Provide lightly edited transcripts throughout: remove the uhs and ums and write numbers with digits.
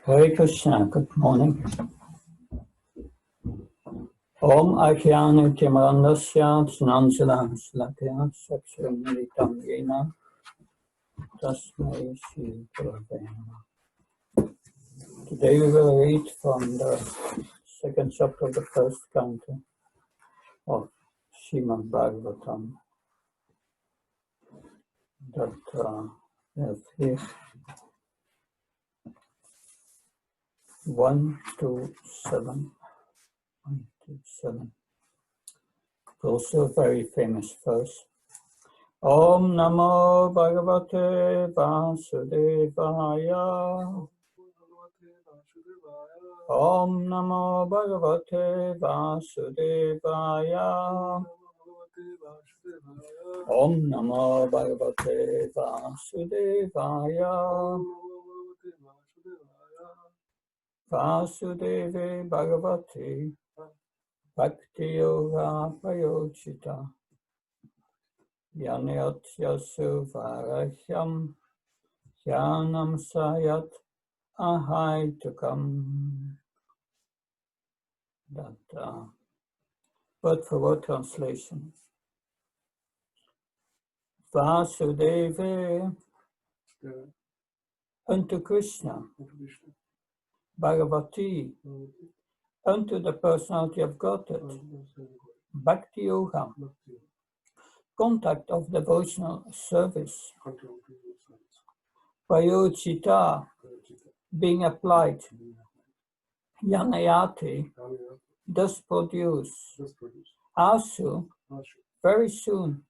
Hare Krishna, good morning. Om Ajnana Timarandasya Jnanjalam Shlakaya Chakshuram Militam Yena Tasmai Shri Gurave Namaha. Today we will read from the second chapter of the first canto of Srimad Bhagavatam that we have here 1 to 7. 1 to 7. Also a very famous verse. Om Namo Bhagavate Vasudevaya. Om Namo Bhagavate Vasudevaya. Om Namo Bhagavate Vasudevaya. Vasudeve Bhagavate Bhakti Yoga Prayojita. Yanayatyasu Varaham Jnanam Sayat Ahaitukam. That word for word translation. Vasudeva unto Krishna, Bhagavati unto the personality of Godhead, Bhakti Yoga, contact of devotional service, Prayojita, being applied, Yanayati, thus produce, Asu, very soon,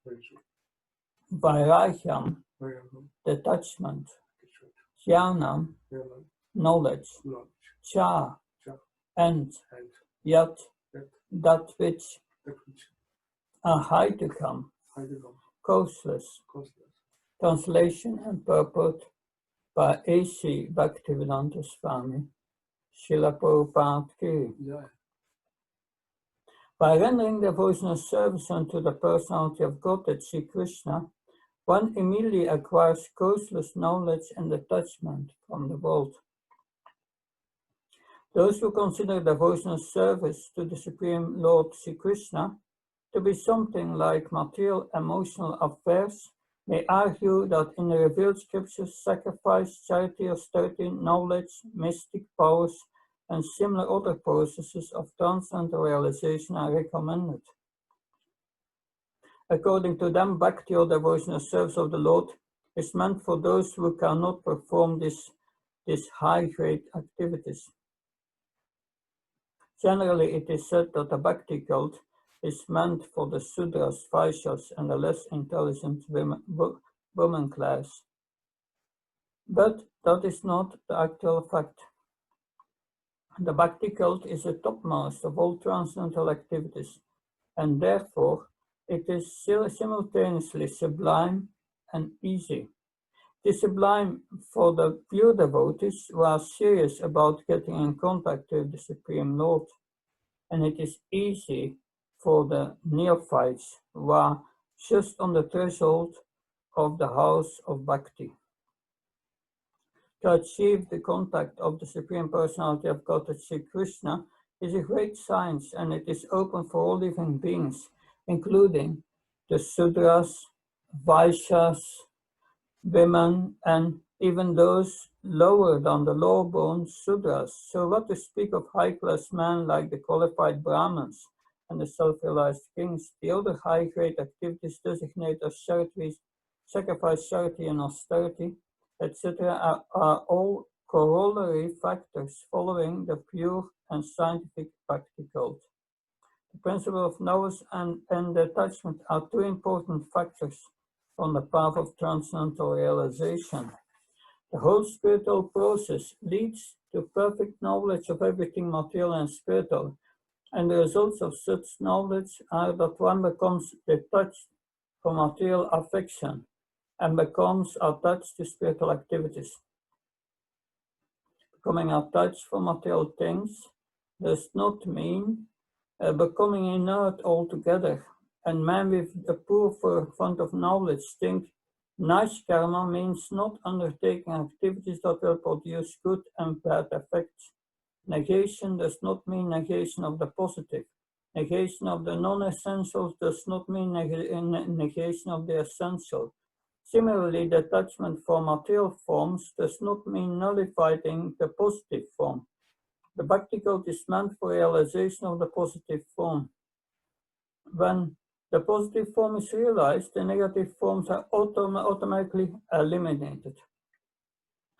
Vairahyam, detachment, Jnanam, knowledge, Cha, and Yat, that which, Ahaitukam, causeless. Translation and purport by A.C. Bhaktivedanta Swami, Srila Prabhupada Ki. By rendering devotional service unto the personality of Godhead, Sri Krishna, one immediately acquires causeless knowledge and detachment from the world. Those who consider devotional service to the Supreme Lord Sri Krishna to be something like material emotional affairs may argue that in the revealed scriptures sacrifice, charity, austerity, knowledge, mystic powers, and similar other processes of transcendental realization are recommended. According to them, bhakti or devotional service of the Lord is meant for those who cannot perform these high-grade activities. Generally, it is said that the bhakti cult is meant for the Sudras, Vaishyas, and the less intelligent woman class. But that is not the actual fact. The bhakti cult is the topmost of all transcendental activities, and therefore it is simultaneously sublime and easy. It is sublime for the pure devotees who are serious about getting in contact with the Supreme Lord, and it is easy for the neophytes who are just on the threshold of the house of bhakti. To achieve the contact of the Supreme Personality of Godhead Sri Krishna is a great science, and it is open for all living beings, including the Sudras, Vaishyas, women, and even those lower than the low-born Sudras. So what to speak of high-class men like the qualified Brahmins and the self-realized kings? The other high-grade activities designated as charities, sacrifice, charity, and austerity, etc., are all corollary factors following the pure and scientific bhakti cult. The principle of knowledge and detachment are two important factors on the path of transcendental realization. The whole spiritual process leads to perfect knowledge of everything material and spiritual, and the results of such knowledge are that one becomes detached from material affection and becomes attached to spiritual activities. Becoming attached from material things does not mean becoming inert altogether, and men with a poor fund of knowledge think Nice karma means not undertaking activities that will produce good and bad effects. Negation does not mean negation of the positive. Negation of the non-essentials does not mean negation of the essential. Similarly, detachment from material forms does not mean nullifying the positive form. The Bhakti code is meant for realization of the positive form. When the positive form is realized, the negative forms are automatically eliminated.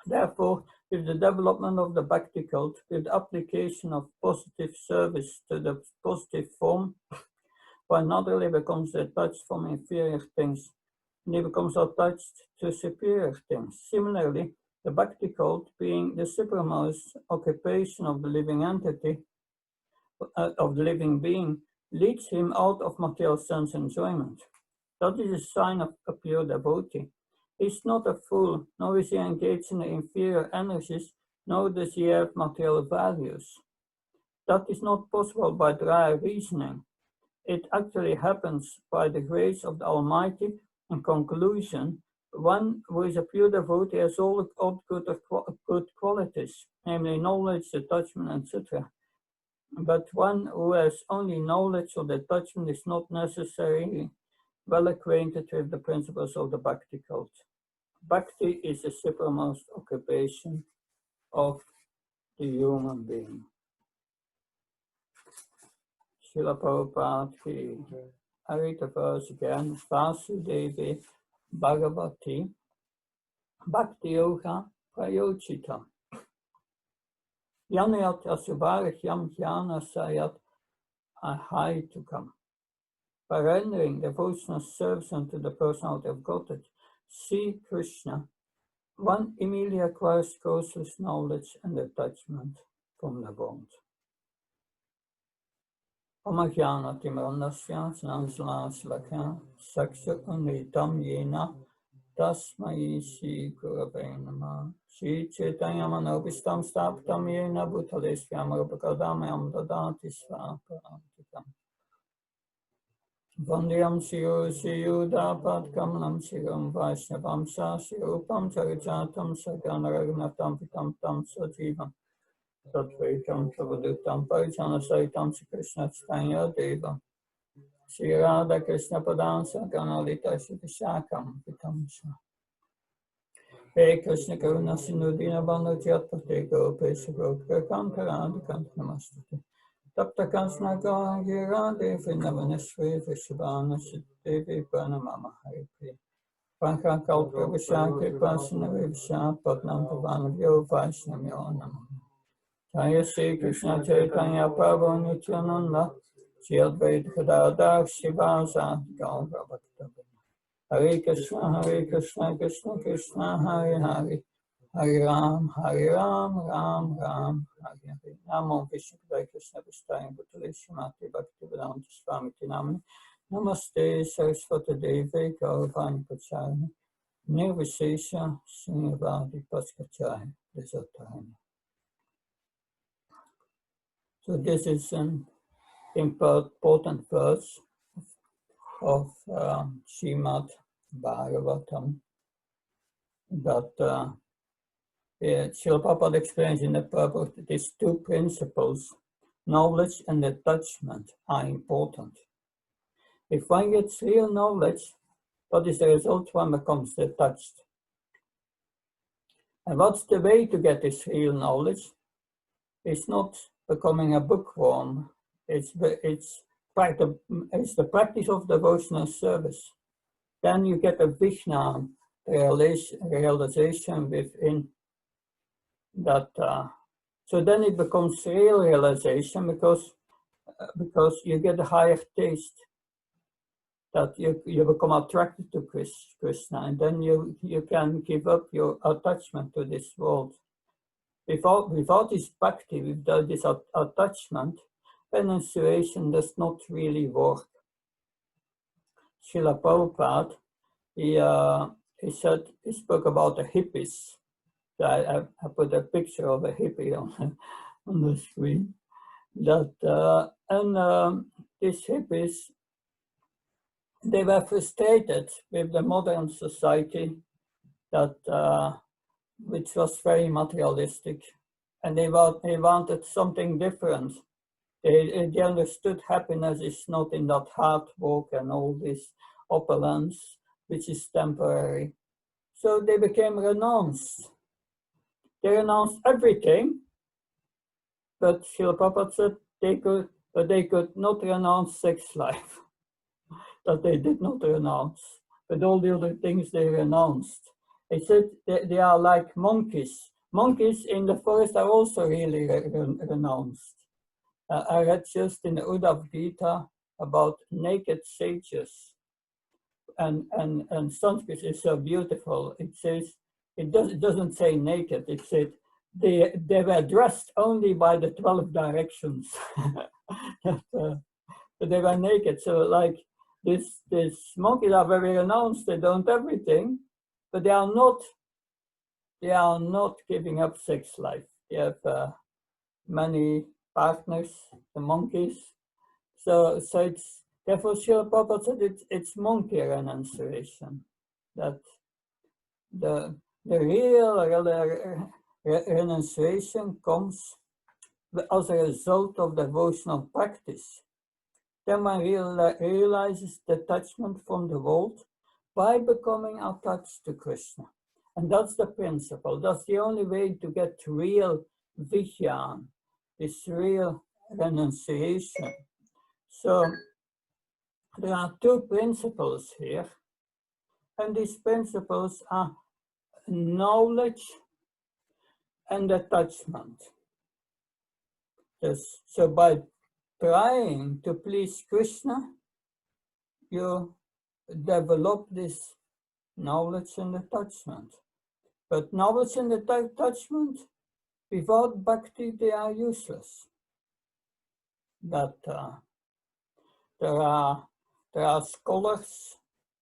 Therefore, with the development of the Bhakti code, with the application of positive service to the positive form, one not really becomes detached from inferior things, and he becomes attached to superior things. Similarly, the Bhakti code, being the supremmost occupation of the living entity, of the living being, leads him out of material sense enjoyment. That is a sign of a pure devotee. He is not a fool, nor is he engaged in the inferior energies, nor does he have material values. That is not possible by dry reasoning. It actually happens by the grace of the Almighty. In conclusion, one who is a pure devotee has all good qualities, namely knowledge, detachment, etc. But one who has only knowledge or detachment is not necessarily well acquainted with the principles of the Bhakti code. Bhakti is the supremmost occupation of the human being. Srila Prabhupada ki, I read the verse again, Vasudevi Bhagavati Bhakti Yoga Prayochita Yanayat Asubharahyam Jnana Sayat Ahaitukam. By rendering devotional service unto the personality of Godhead, see Krishna, one immediately acquires causeless knowledge and detachment from the world. Omajnana Timranasya Snanslaslaka Saksha Unitam Yena Tasmai Shri Gurave Namah Shri Chaitanya Manopistam Staptam Yena Bhutalesyam Rupakadamayam Dadati Svaparantikam Vandyam Shiru Dapat Kamalam Shiram Vaishnavam Shirupam Charichatam Sagana Raghunatam Pitam Tam Sajivam Tatvaitam Pravadutam Parijana Saitam Shri Krishna Chaitanya Deva Shri Radha Krishna Padam Sagana Lita Shri Vishakam Pitam Sa Hey Krishna Karuna Sindhu Dina Bandhu Jyatpate Gopesha Gopika Kankaradi Namaste Tapta Kansna Gaura Devi Navaneshwari Vishabhana Devi Pranamama Hari Priya Panka Kalpa Vishakri Pasana Visha Patnam Pavana Vyo Vaishnamyo Namah Jaya Sri Krishna Chaitanya Prabhu Nityananda Shri Advaita Gadadhar Shivasa Gaura Bhakta Hare Krishna Krishna Krishna Hare Hare Hare Ram, Ram Ram, Hare Hare. Namo Vishnu Padaya Krishna Vistaya Bhutale Srimati Bhakti Vedanta Swami Namani. Namaste Saraswati Devi Gauravani Pacharani. Nirvishesha Srinivadi Paskachari Desatahani. So this is an important verse of Srimad Bhagavatam that Srila Prabhupada explains in the purport that these two principles, knowledge and detachment, are important. If one gets real knowledge, what is the result? One becomes detached. And what's the way to get this real knowledge? It's not becoming a bookworm. It's the practice of devotional service. Then you get a Vijnana realization within that. So then it becomes real realization because you get a higher taste, that you become attracted to Krishna, and then you can give up your attachment to this world. Without this bhakti, without this attachment, renunciation does not really work. Srila Prabhupada, he spoke about the hippies. So I put a picture of a hippie on the screen. That these hippies, they were frustrated with the modern society that which was very materialistic, and they wanted something different. They understood happiness is not in that hard work and all this opulence, which is temporary. So they became renounced. They renounced everything, but Srila Prabhupada said they could not renounce sex life, that they did not renounce. But all the other things they renounced. He said they are like monkeys. Monkeys in the forest are also really renounced. I read just in the Uddhav Gita about naked sages, and Sanskrit is so beautiful. It says it doesn't say naked. It said they were dressed only by the 12 directions. But they were naked. So like this monkeys are very renounced. They don't everything, but they are not giving up sex life. They have many partners, the monkeys. So it's therefore Srila Prabhupada said it's monkey renunciation. That the real renunciation comes as a result of devotional practice. Then one realizes detachment from the world by becoming attached to Krishna. And that's the principle. That's the only way to get real vijnana, this real renunciation. So there are two principles here, and these principles are knowledge and attachment. So by trying to please Krishna, you develop this knowledge and attachment. But knowledge and attachment, without bhakti, they are useless. That there are scholars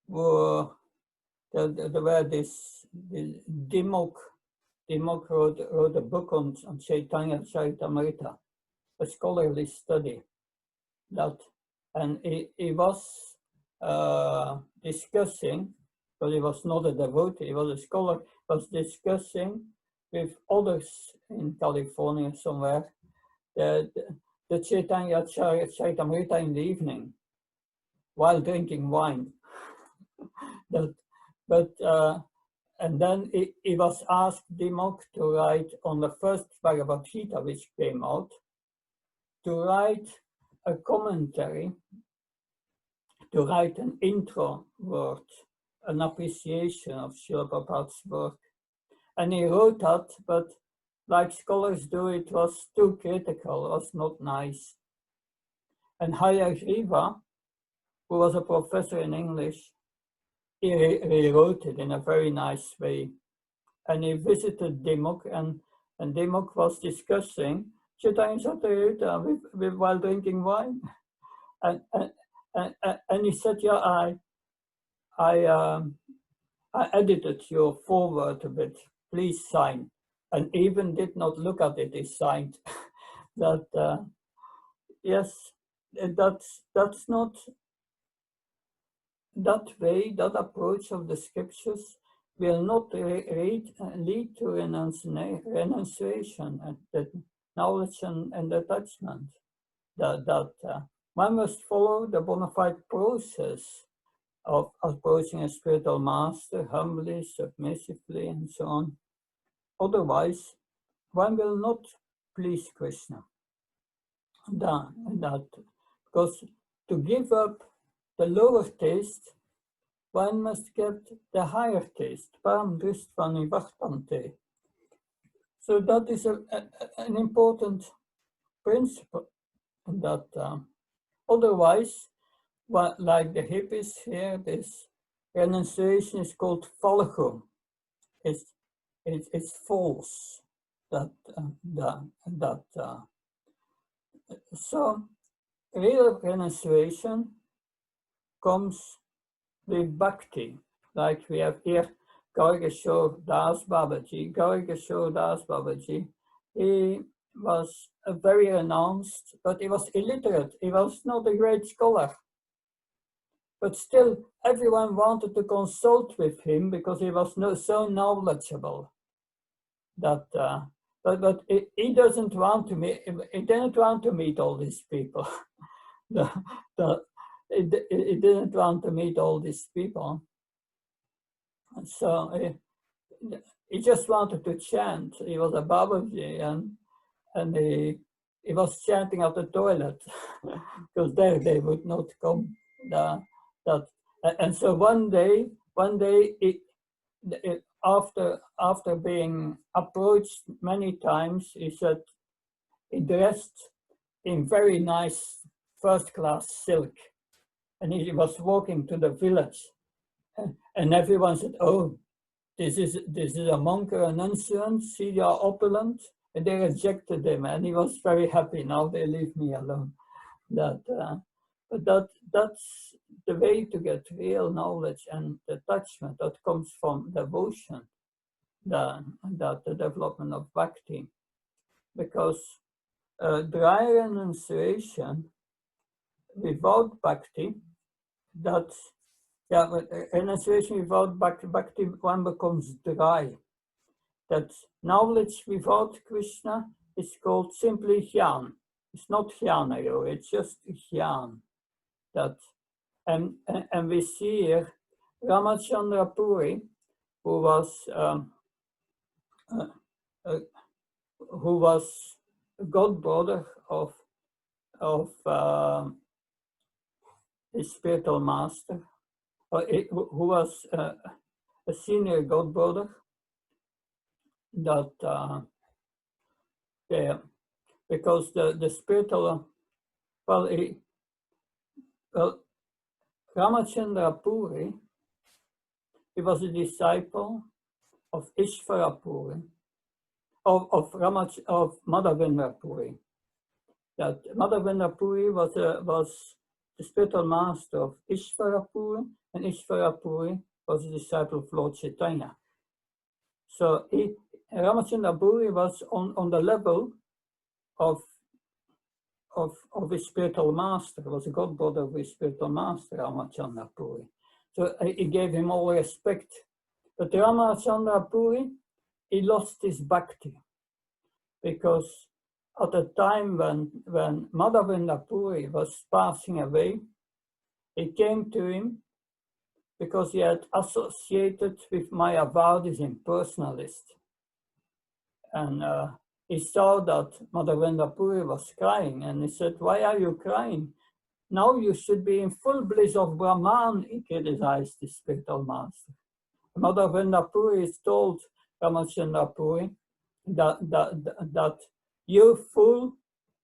who there were this Dimok wrote a book on Chaitanya Charitamrita, a scholarly study. And he was discussing, but he was not a devotee, he was a scholar, was discussing with others in California somewhere the Chaitanya Charitamrita in the evening while drinking wine. And then he was asked Dimok to write on the first Bhagavad Gita, which came out, to write a commentary, to write an intro word, an appreciation of Srila Prabhupada's work. And he wrote that, but like scholars do, it was too critical, it was not nice. And Hayagriva, who was a professor in English, he rewrote it in a very nice way. And he visited Dimok, and Dimok was discussing Chaitanya Charitamrita with while drinking wine. And he said, yeah, I edited your foreword a bit, please sign. And even did not look at it, he signed. That, yes, that's not, that way, that approach of the scriptures will not lead to renunciation and the knowledge and attachment. One must follow the bona fide process of approaching a spiritual master humbly, submissively, and so on. Otherwise, one will not please Krishna. Because to give up the lower taste, one must get the higher taste. Param dristva nivartante. So that is an important principle. That otherwise, like the hippies here, this renunciation is called falco. It's false. So real renunciation comes with bhakti, like we have here Gaurakishore Das Babaji. Gaurakishore Das Babaji, he was a very renounced, but he was illiterate. He was not a great scholar. but still everyone wanted to consult with him because he was so knowledgeable that. But he doesn't want to meet. He didn't want to meet all these people. He didn't want to meet all these people. So he just wanted to chant. He was a Babaji, and he was chanting at the toilet because there they would not come. And so one day, after being approached many times, he said he dressed in very nice first-class silk, and he was walking to the village, and everyone said, "Oh, this is a monk or a renunciant. See, you are opulent." And they rejected him, and he was very happy. Now they leave me alone. But that's the way to get real knowledge and attachment that comes from devotion, the development of Bhakti, because dry renunciation without Bhakti, renunciation without Bhakti, one becomes dry. That knowledge without Krishna is called simply Jnana. It's not Jnana, it's just Jnana. And we see here Ramachandra Puri, who was a godbrother of his spiritual master, who was a senior godbrother. Because the spiritual, Ramachandra Puri, he was a disciple of Ishvara Puri, of Madhavendra Puri. That Madhavendra Puri was the spiritual master of Ishvara Puri, and Ishvara Puri was a disciple of Lord Chaitanya. So Ramachandra Puri was on the level of his spiritual master. He was a godbrother of his spiritual master, Ramachandra Puri. So he gave him all respect. But Ramachandra Puri, he lost his bhakti, because at the time when Madhavendra Puri was passing away, he came to him because he had associated with Mayavadis and personalists. And he saw that Madhavendra Puri was crying, and he said, "Why are you crying? Now you should be in full bliss of Brahman," he criticized the spiritual master. Madhavendra Puri told Ramachandra Puri that "You fool,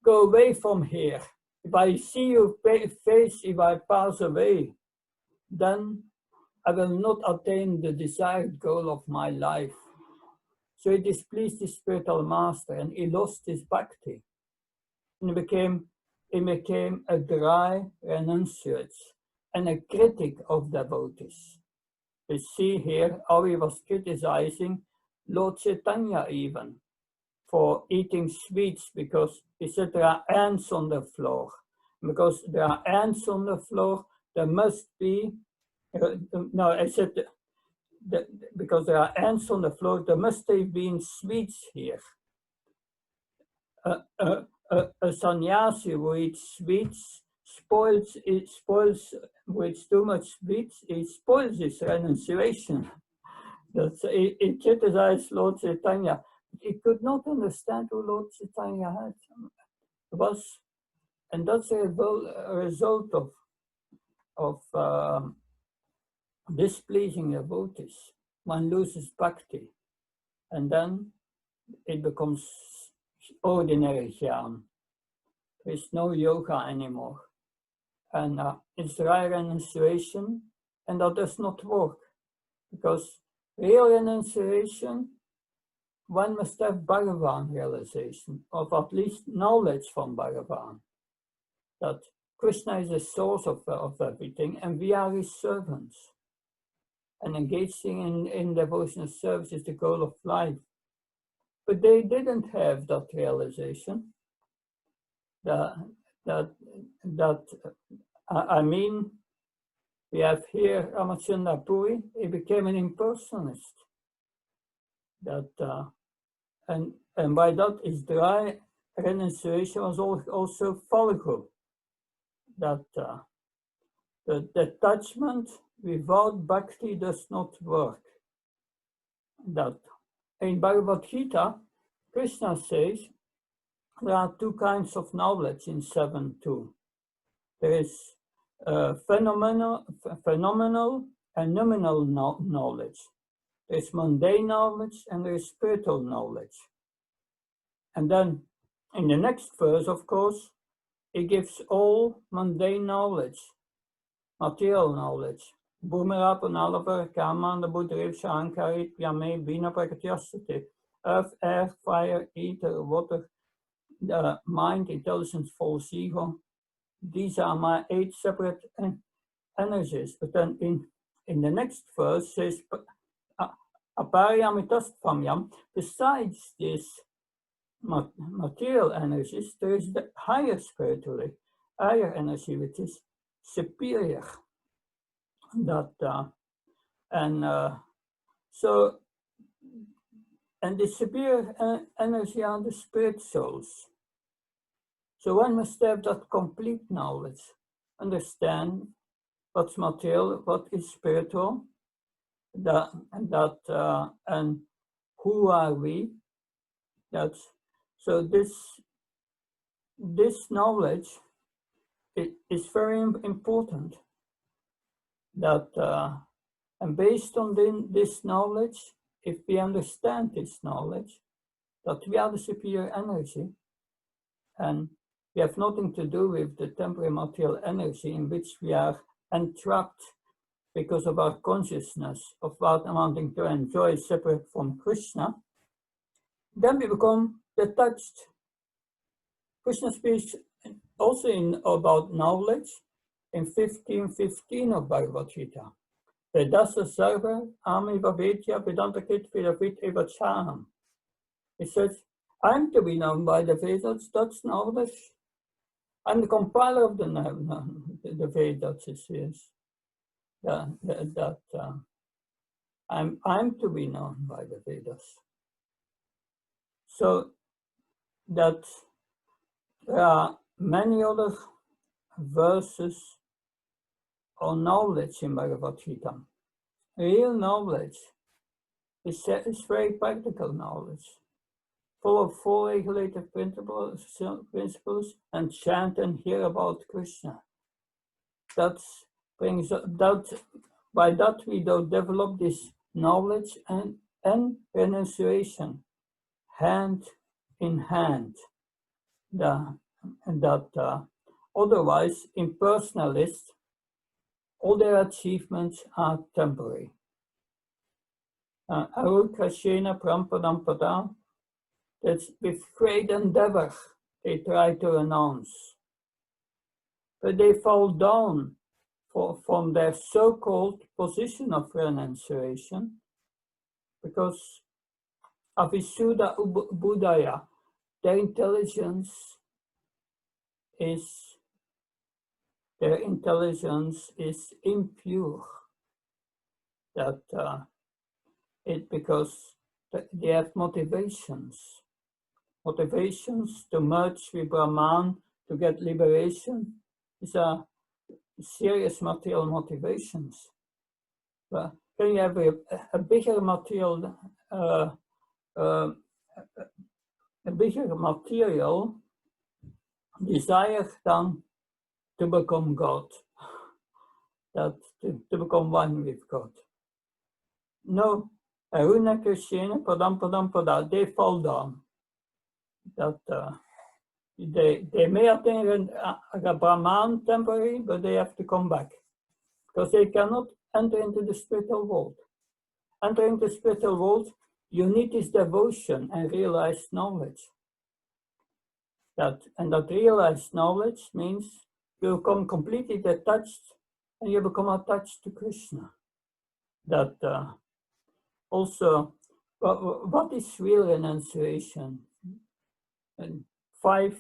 go away from here. If I see your face, if I pass away, then I will not attain the desired goal of my life." So he displeased his spiritual master, and he lost his bhakti. And he became a dry renunciate and a critic of devotees. We see here how he was criticizing Lord Chaitanya even for eating sweets, because he said there are ants on the floor. Because there are ants on the floor, there must be, because there are ants on the floor, there must have been sweets here. A sannyasi who eats sweets who eats too much sweets, he spoils his renunciation. He criticized Lord Chaitanya. He could not understand who Lord Chaitanya was, and that's a result of displeasing devotees. One loses bhakti, and then it becomes ordinary jnana. There is no yoga anymore, and it's dry renunciation, and that does not work, because real renunciation, one must have Bhagavan realization, of at least knowledge from Bhagavan, that Krishna is the source of everything, and we are his servants. And engaging in devotional service is the goal of life. But they didn't have that realization. I mean, We have here Ramachandra Puri. He became an impersonalist. That and by that his dry renunciation was also fallible. That the detachment without bhakti does not work. That in Bhagavad Gita, Krishna says there are two kinds of knowledge in 7.2. There is phenomenal and nominal knowledge. There is mundane knowledge and there is spiritual knowledge. And then in the next verse, of course, he gives all mundane knowledge, material knowledge. Boomerap and Oliver, Kaman, the Buddha, Shankari, Yame, Bina Prakatyasati, earth, air, fire, ether, water, the mind, intelligence, false ego. These are my 8 separate energies. But then in the next verse says, Apariyamitastvamyam, besides this material energies, there is the higher spiritually, higher energy, which is superior. That so, and the superior energy are the spirit souls. So one must have that complete knowledge, understand what's material, what is spiritual, and who are we. That's so. This knowledge is very important. That and based on this knowledge, if we understand this knowledge, that we are the superior energy, and we have nothing to do with the temporary material energy in which we are entrapped because of our consciousness of wanting to enjoy separate from Krishna, then we become detached. Krishna speaks also about knowledge in 15:15 of Bhagavad Gita. Vedasa sarva amiva vedya vedantakit vidavit evacham. He says, I'm to be known by the Vedas, that's knowledge. I'm the compiler of the Vedas, it says. I'm to be known by the Vedas. So that there are many other verses on knowledge in Bhagavad Gita. Real knowledge is very practical knowledge, full of 4 regulative principles, and chant and hear about Krishna. By that we develop this knowledge and renunciation hand in hand. Otherwise, impersonalists, all their achievements are temporary. Arukashena Prampadampada, that's with great endeavor they try to renounce. But they fall down from their so-called position of renunciation because Avisuddha Buddhaya, their intelligence is impure. That because they have motivations to merge with Brahman to get liberation. These are serious material motivations. But can you have a bigger material desire than to become God, to become one with God? No, Arunakashena Padam, they fall down. That they may attain a Brahman temporary, but they have to come back because they cannot enter into the spiritual world. Entering the spiritual world, you need this devotion and realized knowledge. That realized knowledge means you become completely detached and you become attached to Krishna. That also, what is real renunciation? And 5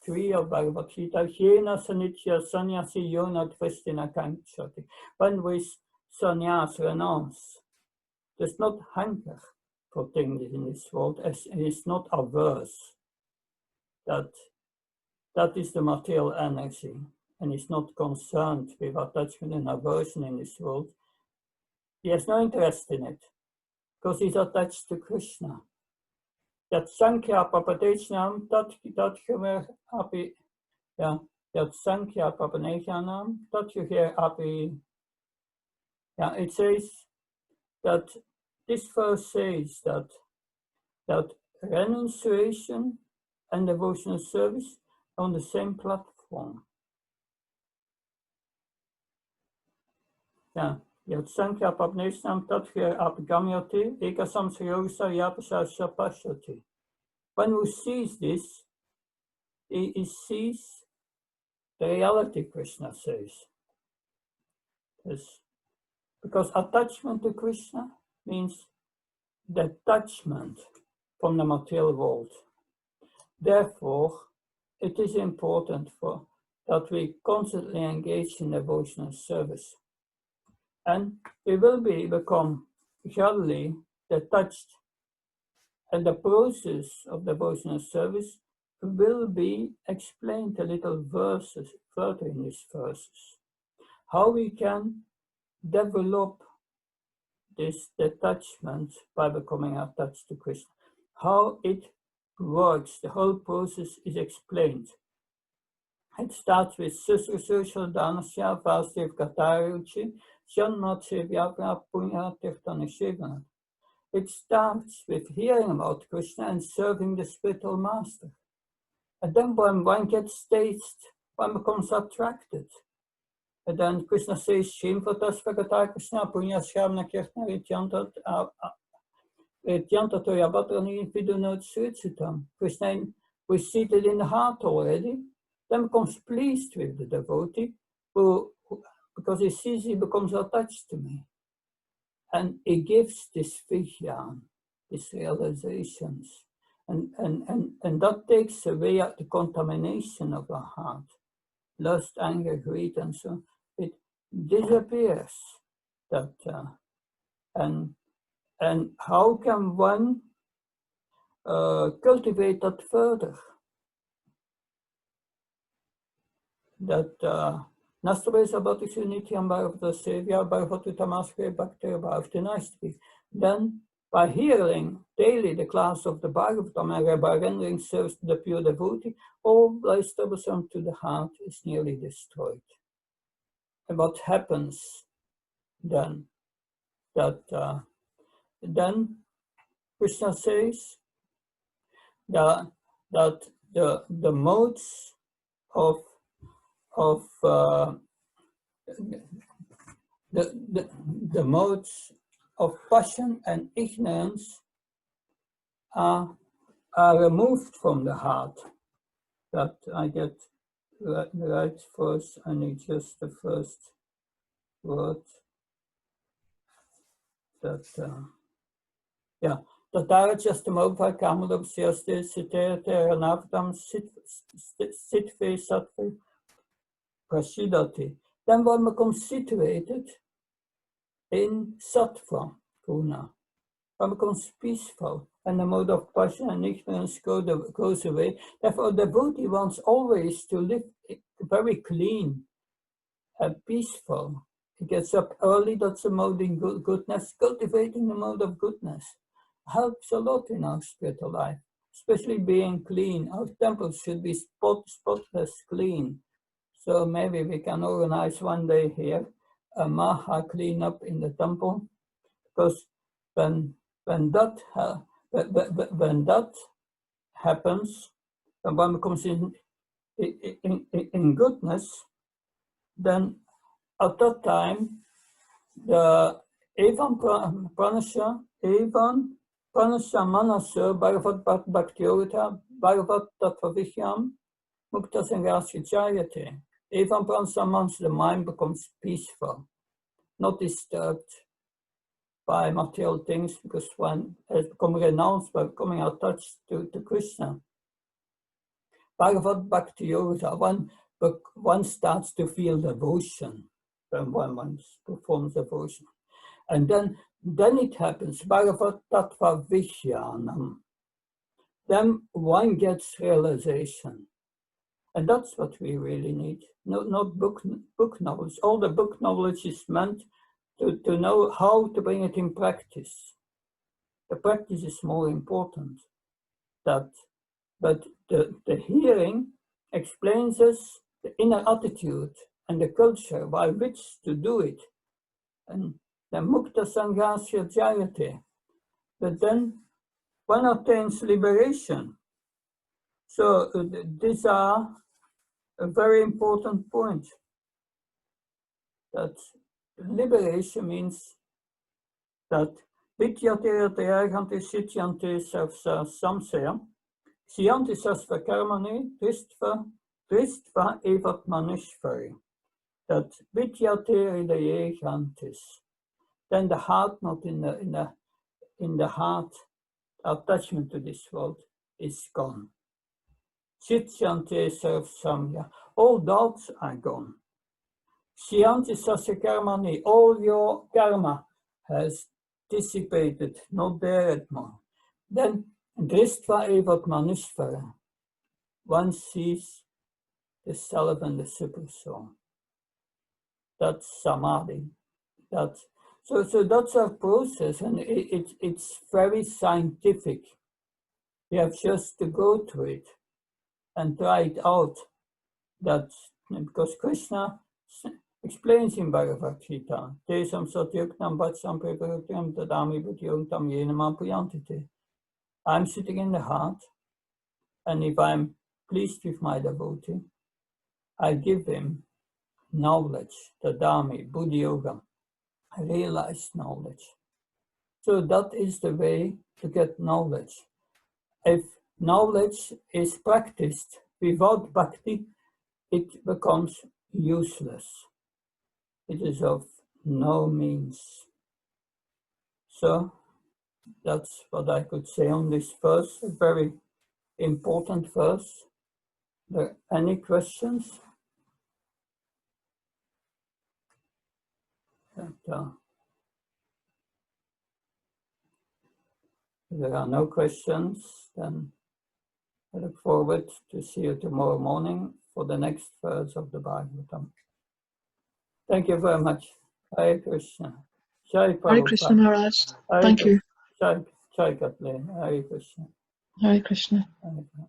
3 of Bhagavad Gita, Jena sanitya sanyasi yona dvestina kankshati. When we sannyas, renounce, does not hanker for things in this world, as it is not averse. That is the material energy, and is not concerned with attachment and aversion in this world. He has no interest in it, because he's attached to Krishna. That Sankhya Papadechnam, that Gemer Api, yeah, that Sankhya Papadechnam, that you hear Api. Yeah, it says that this verse says that renunciation and devotional service are on the same platform. Yeah. Yat Sankhya Papadechnam, that here Apigamyati, Ekasam Sayosa Yapasa Sapashati. When we sees this, he sees the reality, Krishna says. Yes. Because attachment to Krishna means detachment from the material world. Therefore, it is important that we constantly engage in devotional service. And we will become gradually detached. And the process of devotional service will be explained a little further in these verses. How we can develop this detachment by becoming attached to Krishna. How it works, the whole process is explained. It starts with Susrushusha Dhanasya Vastev Katayuchi Janmatse Vyapna Punya Tirtanishivana. It starts with hearing about Krishna and serving the spiritual master. And then when one gets taste, one becomes attracted. And then Krishna says, Shimvatas Vagata Krishna Punya Shamna Kirtna Vityanta Toyabatrani Vidunot Suitsitam. Krishna was seated in the heart already, then becomes pleased with the devotee, because he sees he becomes attached to me. And he gives this vijnan, these realizations. And that takes away the contamination of our heart. Lust, anger, greed, and so on. It disappears. And how can one cultivate that further? That Nastabesa Bhatishu Nityam Bhagavata Sevya Bhagavatu Tamaske Bhakti Bhavtinastri. Then, by hearing daily the class of the Bhagavatam and by rendering service to the pure devotee, all troublesome to the heart is nearly destroyed. And what happens then? Then Krishna says that the modes of the modes of passion and ignorance are removed from the heart. That I get the right first. I need just the first word. Tatara Chastamova Kamalab Siaste Sitera Navatam Sitve Sattve Prashidati. Then one becomes situated in Sattva Guna. One becomes peaceful, and the mode of passion and ignorance goes away. Therefore, the devotee wants always to live very clean and peaceful. He gets up early, that's a mode in goodness. Cultivating the mode of goodness helps a lot in our spiritual life, especially being clean. Our temples should be spotless clean. So maybe we can organize one day here a Maha cleanup in the temple, because when that happens, when one becomes in goodness, then at that time the Evan Pranasya Manasa Bhagavat Bhaktiyorita Bhagavat Tattvavihyam Mukta Sanghasya Jayate. Evan Pranasya Manasa, the mind becomes peaceful, not disturbed by material things, because one has become renounced by becoming attached to Krishna. Bhagavad Bhakti Yoga, one starts to feel devotion when one performs devotion. And then it happens, Bhagavad Tattva Vijnanam. Then one gets realization. And that's what we really need. Not book knowledge. All the book knowledge is meant to know how to bring it in practice. The practice is more important. But the hearing explains us the inner attitude and the culture by which to do it. And the mukta sanghasya jayate. But then one attains liberation. So these are a very important point. That liberation means that vidyate arhanti sityante sarvsa samsaya siyanti sasva karmani dristva evat manishvari. That vidyate hridaye hantis. Then the heart, not in the heart, attachment to this world is gone. Sityante sarvsamya. All doubts are gone. Siyanti sasya karmani. All your karma has dissipated, not there anymore. Then dristva evat manishvara. One sees the self and the super soul. That's samadhi. So that's our process, and it's very scientific. You have just to go through it and try it out. Because Krishna explains in Bhagavad Gita, Tesam satyuktam vatsam preparutyam tadami buddhyuntam yenama puyantite. I'm sitting in the heart, and if I'm pleased with my devotee, I give him knowledge, tadami, buddhyogam, realized knowledge. So that is the way to get knowledge. If knowledge is practiced without bhakti, it becomes useless. It is of no means. So that's what I could say on this verse, a very important verse. Are there any questions? If there are no questions, then I look forward to see you tomorrow morning for the next verse of the Bhagavatam. Thank you very much. Hare Krishna. Jai Prabhupada. Hare Krishna Maharaj. Thank you. Jai Kathleen. Hare Krishna. Hare Krishna. Hare Krishna.